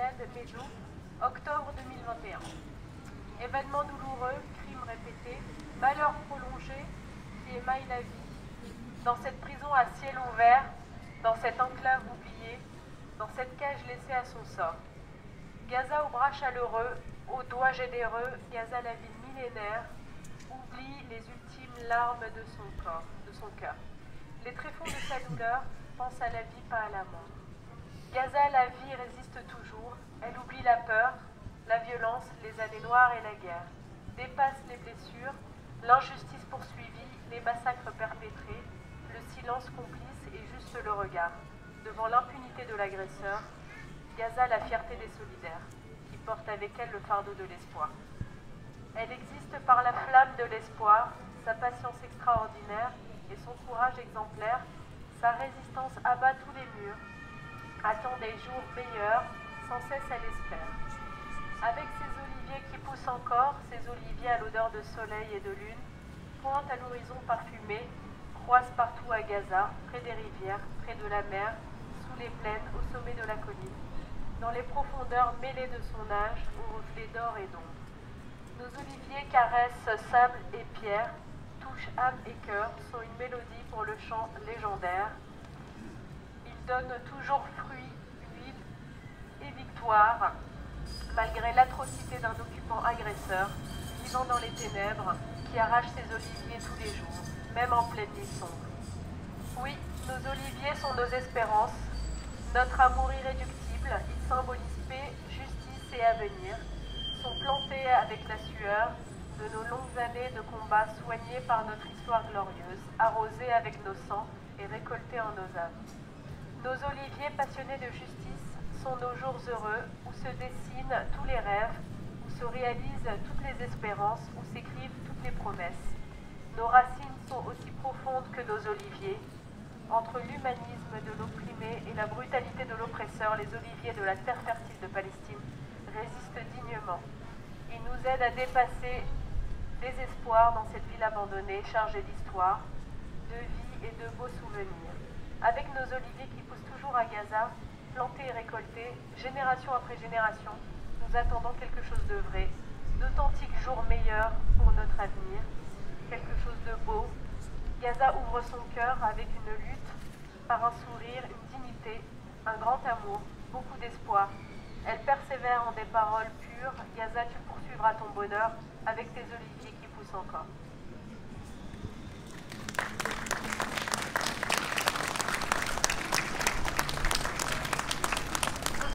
Riyad, Medo, octobre 2021. Événements douloureux, crimes répétés, malheurs prolongés qui émaillent la vie. Dans cette prison à ciel ouvert, dans cette enclave oubliée, dans cette cage laissée à son sort. Gaza aux bras chaleureux, aux doigts généreux, Gaza la ville millénaire, oublie les ultimes larmes de son cœur. Les tréfonds de sa douleur pensent à la vie, pas à la mort. Gaza, la vie résiste toujours, elle oublie la peur, la violence, les années noires et la guerre, dépasse les blessures, l'injustice poursuivie, les massacres perpétrés, le silence complice et juste le regard. Devant l'impunité de l'agresseur, Gaza, la fierté des solidaires, qui portent avec elle le fardeau de l'espoir. Elle existe par la flamme de l'espoir, sa patience extraordinaire et son courage exemplaire, sa résistance abat tous les murs, attend des jours meilleurs, sans cesse elle espère. Avec ses oliviers qui poussent encore, ces oliviers à l'odeur de soleil et de lune, pointent à l'horizon parfumé, croissent partout à Gaza, près des rivières, près de la mer, sous les plaines, au sommet de la colline, dans les profondeurs mêlées de son âge, aux reflets d'or et d'ombre. Nos oliviers caressent sable et pierre, touchent âme et cœur, sont une mélodie pour le chant légendaire. Ils donnent toujours fruits, huile et victoire, malgré l'atrocité d'un occupant agresseur, vivant dans les ténèbres, qui arrache ses oliviers tous les jours, même en pleine nuit sombre. Oui, nos oliviers sont nos espérances, notre amour irréductible, ils symbolisent paix, justice et avenir, sont plantés avec la sueur de nos longues années de combats soignés par notre histoire glorieuse, arrosés avec nos sangs et récoltés en nos âmes. Nos oliviers passionnés de justice sont nos jours heureux où se dessinent tous les rêves, où se réalisent toutes les espérances, où s'écrivent toutes les promesses. Nos racines sont aussi profondes que nos oliviers. Entre l'humanisme de l'opprimé et la brutalité de l'oppresseur, les oliviers de la terre fertile de Palestine résistent dignement. Ils nous aident à dépasser des espoirs dans cette ville abandonnée, chargée d'histoire, de vie et de beaux souvenirs. Avec nos oliviers qui poussent toujours à Gaza, plantés et récoltés, génération après génération, nous attendons quelque chose de vrai, d'authentiques jours meilleurs pour notre avenir, quelque chose de beau. Gaza ouvre son cœur avec une lutte, par un sourire, une dignité, un grand amour, beaucoup d'espoir. Elle persévère en des paroles pures. Gaza, tu poursuivras ton bonheur avec tes oliviers qui poussent encore.